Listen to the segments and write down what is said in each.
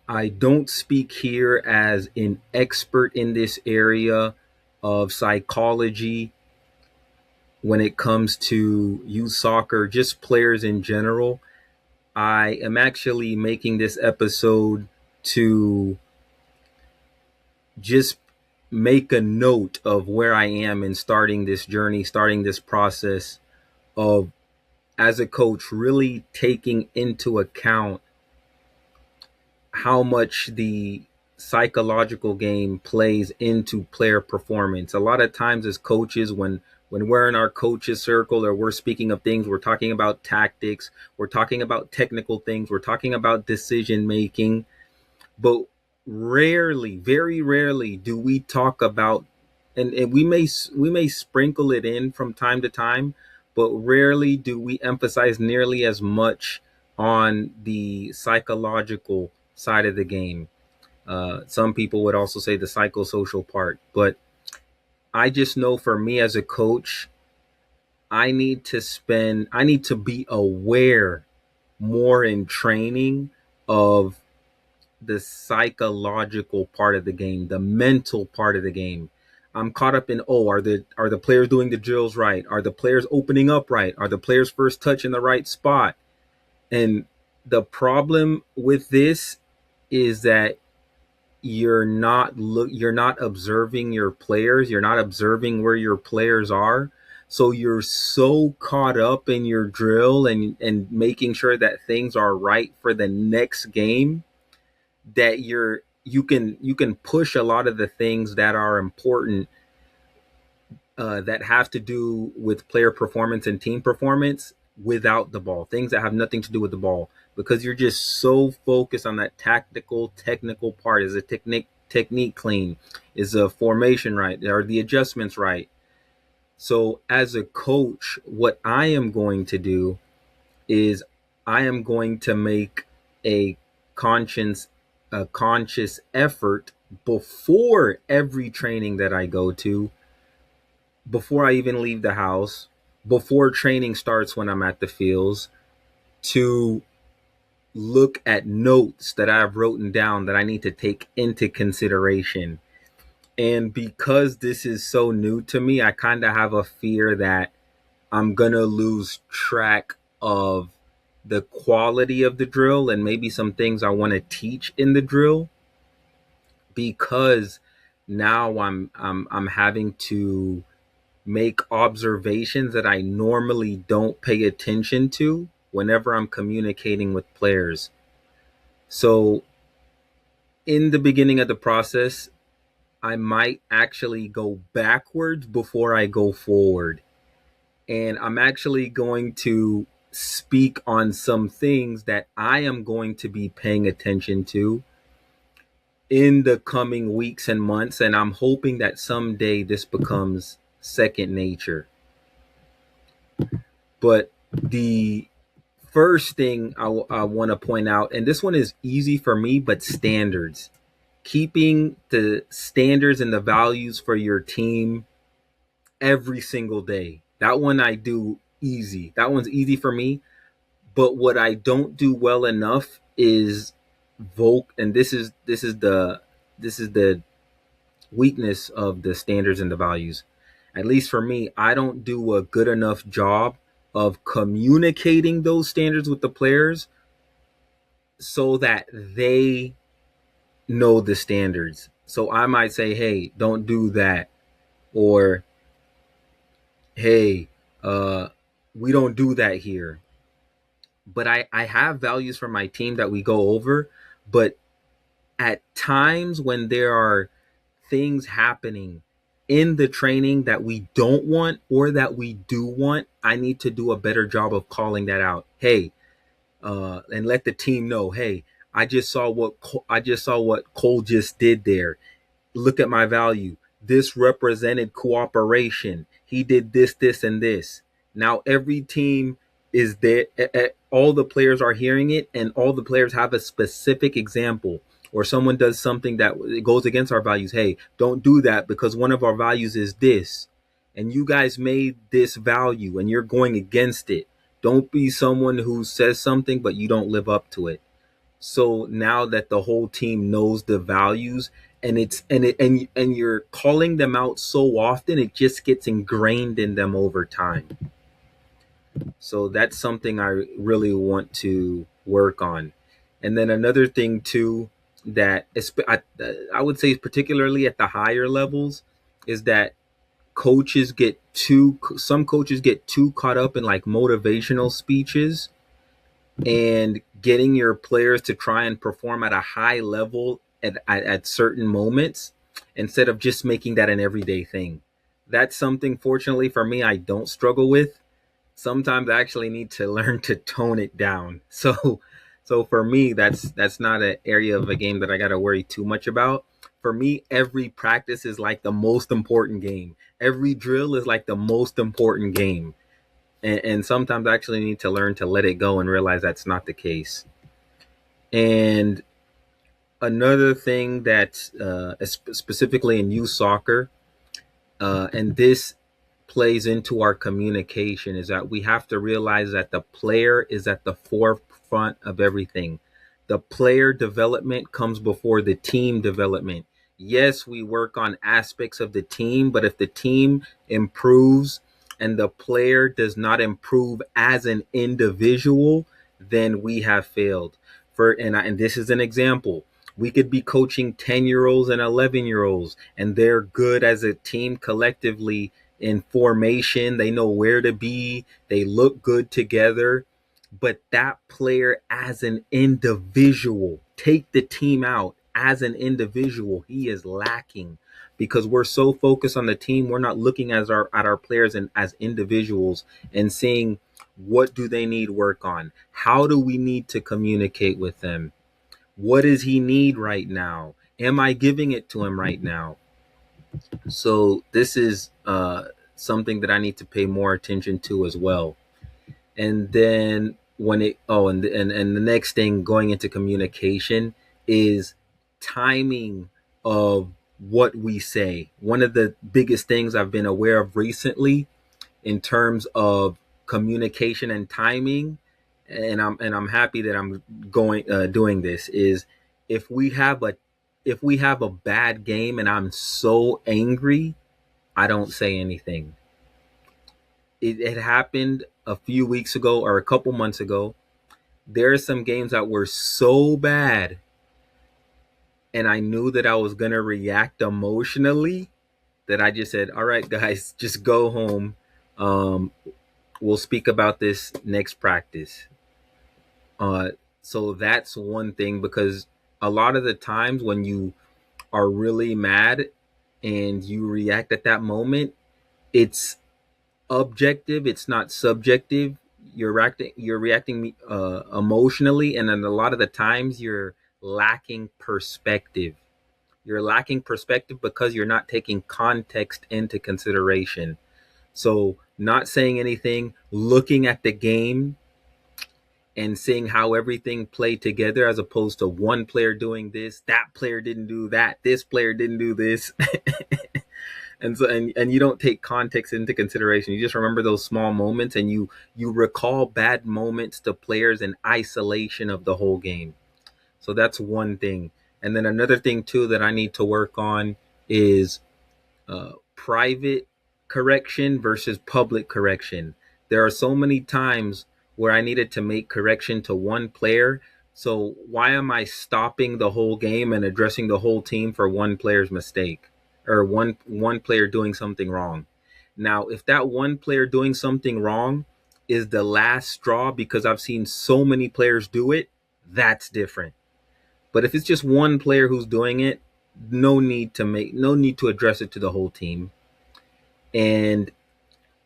I don't speak here as an expert in this area of psychology when it comes to youth soccer, just players in general. I am actually making this episode to just make a note of where I am in starting this journey, starting this process of, as a coach, really taking into account how much the psychological game plays into player performance. A lot of times as coaches, when we're in our coaches circle or we're speaking of things, we're talking about tactics, we're talking about technical things, we're talking about decision making, but rarely, very rarely do we talk about, and we may sprinkle it in from time to time, but rarely do we emphasize nearly as much on the psychological side of the game. Some people would also say the psychosocial part, but I just know for me as a coach, I need to be aware more in training of the psychological part of the game, the mental part of the game. I'm caught up in, oh, are the players doing the drills right? Are the players opening up right? Are the players first touch in the right spot? And the problem with this is that you're not observing your players, you're not observing where your players are. So you're so caught up in your drill and making sure that things are right for the next game that you can push a lot of the things that are important, that have to do with player performance and team performance without the ball, things that have nothing to do with the ball, because you're just so focused on that tactical technical part. Is the technique clean? Is the formation right? Are the adjustments right? So as a coach, what I am going to do is I am going to make a conscious a conscious effort before every training that I go to, before I even leave the house, before training starts when I'm at the fields, to look at notes that I've written down that I need to take into consideration. And because this is so new to me, I kind of have a fear that I'm going to lose track of the quality of the drill and maybe some things I want to teach in the drill, because now I'm having to make observations that I normally don't pay attention to whenever I'm communicating with players. So in the beginning of the process, I might actually go backwards before I go forward. And I'm actually going to speak on some things that I am going to be paying attention to in the coming weeks and months. And I'm hoping that someday this becomes second nature. But the first thing I want to point out, and this one is easy for me, but standards. Keeping the standards and the values for your team every single day. That one I do easy. That one's easy for me. But what I don't do well enough is and this is the weakness of the standards and the values. At least for me, I don't do a good enough job of communicating those standards with the players so that they know the standards. So I might say, hey, don't do that. Or, hey, we don't do that here. But I have values for my team that we go over. But at times when there are things happening in the training that we don't want or that we do want, I need to do a better job of calling that out. Hey, and let the team know, hey, I just saw what Cole just did there. Look at my value. This represented cooperation. He did this, this, and this. Now every team is there. All the players are hearing it, and all the players have a specific example. Or someone does something that goes against our values. Hey, don't do that because one of our values is this, and you guys made this value, and you're going against it. Don't be someone who says something but you don't live up to it. So now that the whole team knows the values, and and you're calling them out so often, it just gets ingrained in them over time. So that's something I really want to work on. And then another thing too, that I would say particularly at the higher levels, is that some coaches get too caught up in like motivational speeches and getting your players to try and perform at a high level at certain moments, instead of just making that an everyday thing. That's something, fortunately for me, I don't struggle with. Sometimes I actually need to learn to tone it down. So for me, that's not an area of a game that I got to worry too much about. For me, every practice is like the most important game. Every drill is like the most important game. And sometimes I actually need to learn to let it go and realize that's not the case. And another thing that specifically in youth soccer, and this plays into our communication, is that we have to realize that the player is at the forefront of everything. The player development comes before the team development. Yes, we work on aspects of the team, but if the team improves and the player does not improve as an individual, then we have failed. And this is an example. We could be coaching 10-year-olds and 11-year-olds, and they're good as a team collectively in formation. They know where to be. They look good together. But that player as an individual, take the team out, as an individual, he is lacking, because we're so focused on the team, we're not looking at our players and as individuals and seeing what do they need work on? How do we need to communicate with them? What does he need right now? Am I giving it to him right now? So this is something that I need to pay more attention to as well. And then when it and the next thing going into communication is timing of what we say. One of the biggest things I've been aware of recently in terms of communication and timing, and I'm happy that I'm going doing this, is if we have a if we have a bad game and I'm so angry, I don't say anything. It happened a few weeks ago or a couple months ago. There are some games that were so bad, and I knew that I was going to react emotionally, that I just said, all right, guys, just go home. Um, we'll speak about this next practice. Uh, so that's one thing, because a lot of the times when you are really mad and you react at that moment, it's objective, it's not subjective. You're reacting emotionally, and then a lot of the times you're lacking perspective. You're lacking perspective because you're not taking context into consideration. So not saying anything, looking at the game and seeing how everything played together, as opposed to one player doing this, that player didn't do that, this player didn't do this. And you don't take context into consideration. You just remember those small moments, and you recall bad moments to players in isolation of the whole game. So that's one thing. And then another thing too that I need to work on is private correction versus public correction. There are so many times where I needed to make correction to one player. So why am I stopping the whole game and addressing the whole team for one player's mistake, or one player doing something wrong? Now, if that one player doing something wrong is the last straw because I've seen so many players do it, that's different. But if it's just one player who's doing it, no need to address it to the whole team. And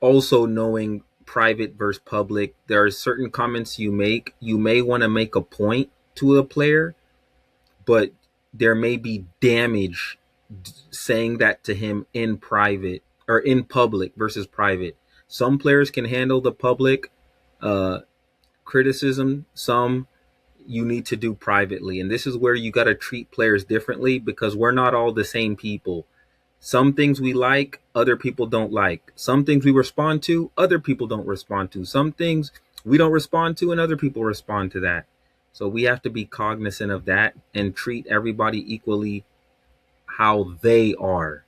also knowing private versus public, there are certain comments you may want to make a point to a player, but there may be damage saying that to him in private or in public versus private. Some players can handle the public uh, criticism, some you need to do privately. And this is where you got to treat players differently, because we're not all the same people. Some things we like, other people don't like. Some things we respond to, other people don't respond to. Some things we don't respond to, and other people respond to that. So we have to be cognizant of that and treat everybody equally how they are,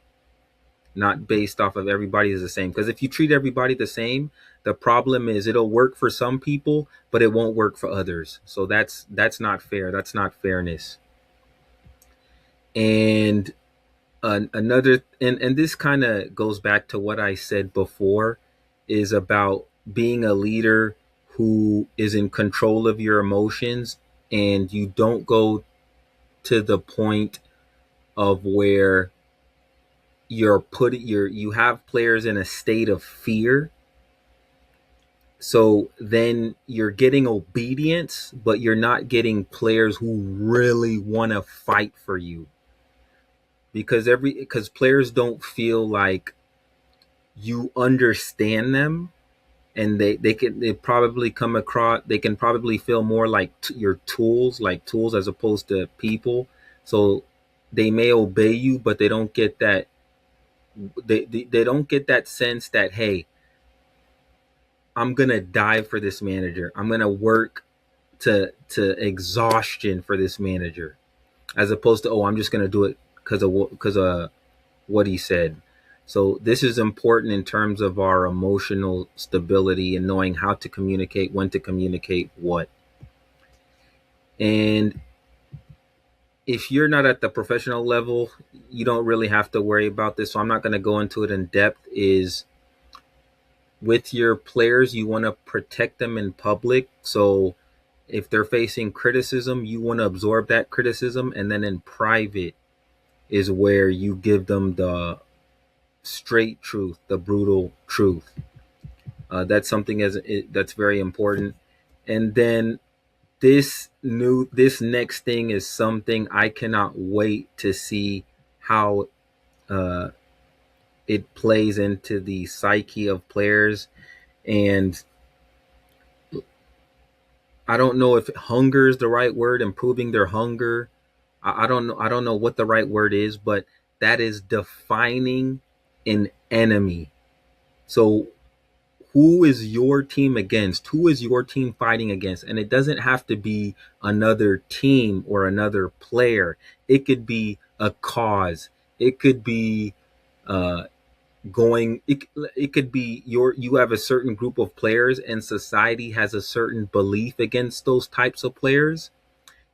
not based off of everybody is the same. Because if you treat everybody the same, the problem is it'll work for some people, but it won't work for others. So that's not fair. That's not fairness. And another, and this kind of goes back to what I said before, is about being a leader who is in control of your emotions, and you don't go to the point of where you have players in a state of fear. So then you're getting obedience, but you're not getting players who really want to fight for you, because players don't feel like you understand them, and they can probably feel more like your tools, like tools as opposed to people. So they may obey you, but they don't get that, they don't get that sense that, hey, I'm gonna die for this manager. I'm gonna work to exhaustion for this manager, as opposed to, oh, I'm just gonna do it because of what he said. So this is important in terms of our emotional stability and knowing how to communicate, when to communicate what. And if you're not at the professional level, you don't really have to worry about this. So I'm not going to go into it in depth. Is with your players, you want to protect them in public. So if they're facing criticism, you want to absorb that criticism, and then in private is where you give them the straight truth, the brutal truth. That's something that's very important. And then this next thing is something I cannot wait to see how uh, it plays into the psyche of players. And I don't know if hunger is the right word, improving their hunger. I don't know. I don't know what the right word is, but that is defining an enemy. So who is your team against? Who is your team fighting against? And it doesn't have to be another team or another player. It could be a cause. It could be uh, it could be you have a certain group of players, and society has a certain belief against those types of players,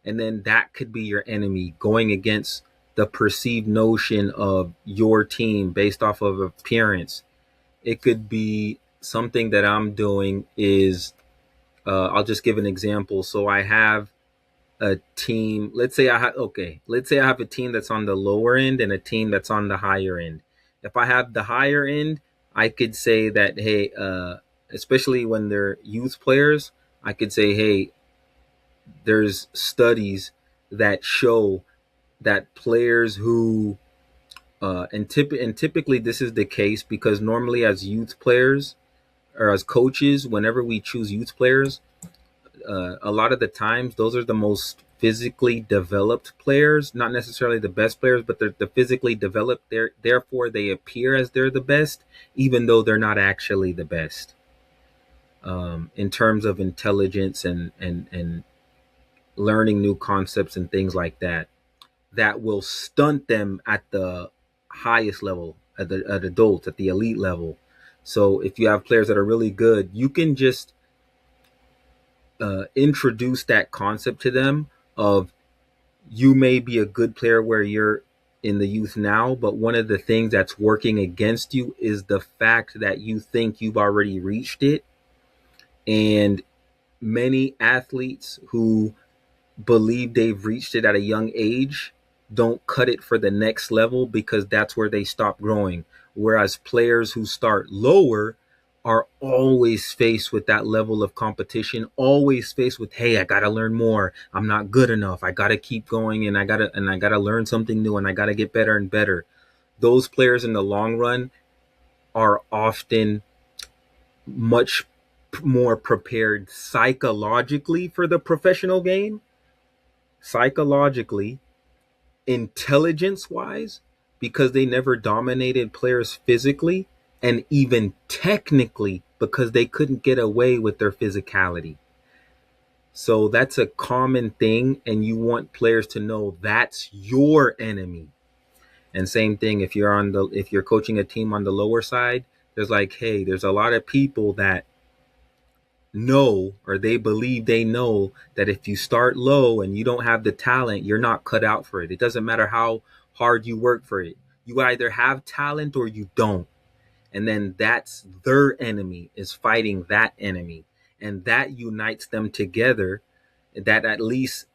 and then that could be your enemy, going against the perceived notion of your team based off of appearance. It could be something that I'm doing is, I'll just give an example. So I have a team. Let's say I have a team that's on the lower end and a team that's on the higher end. If I have the higher end, I could say that, hey, especially when they're youth players, I could say, hey, there's studies that show that players who and typically this is the case because normally as youth players or as coaches, whenever we choose youth players, a lot of the times those are the most physically developed players, not necessarily the best players, but they're the physically developed. Therefore they appear as they're the best, even though they're not actually the best, in terms of intelligence and learning new concepts and things like that. That will stunt them at the highest level, at adults, at the elite level. So if you have players that are really good, you can just introduce that concept to them of, you may be a good player where you're in the youth now, but one of the things that's working against you is the fact that you think you've already reached it. And many athletes who believe they've reached it at a young age don't cut it for the next level because that's where they stop growing. Whereas players who start lower are always faced with that level of competition, always faced with, hey, I gotta learn more. I'm not good enough. I gotta keep going, and I gotta learn something new, and I gotta get better and better. Those players in the long run are often much more prepared psychologically for the professional game, psychologically, intelligence wise, because they never dominated players physically, and even technically because they couldn't get away with their physicality. So that's a common thing, and you want players to know that's your enemy. And same thing if you're coaching a team on the lower side, there's like, hey, there's a lot of people that know, or they believe they know, that if you start low and you don't have the talent, you're not cut out for it. It doesn't matter how hard you work for it. You either have talent or you don't. And then that's their enemy, is fighting that enemy. And that unites them together. That at least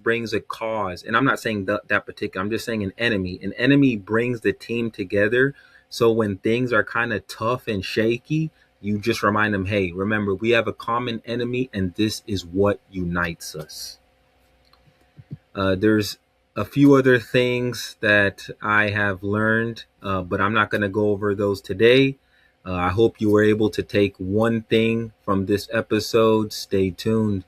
brings a cause. And I'm not saying that particular, I'm just saying an enemy brings the team together. So when things are kind of tough and shaky, you just remind them, hey, remember, we have a common enemy, and this is what unites us. There's a few other things that I have learned, but I'm not going to go over those today. I hope you were able to take one thing from this episode. Stay tuned.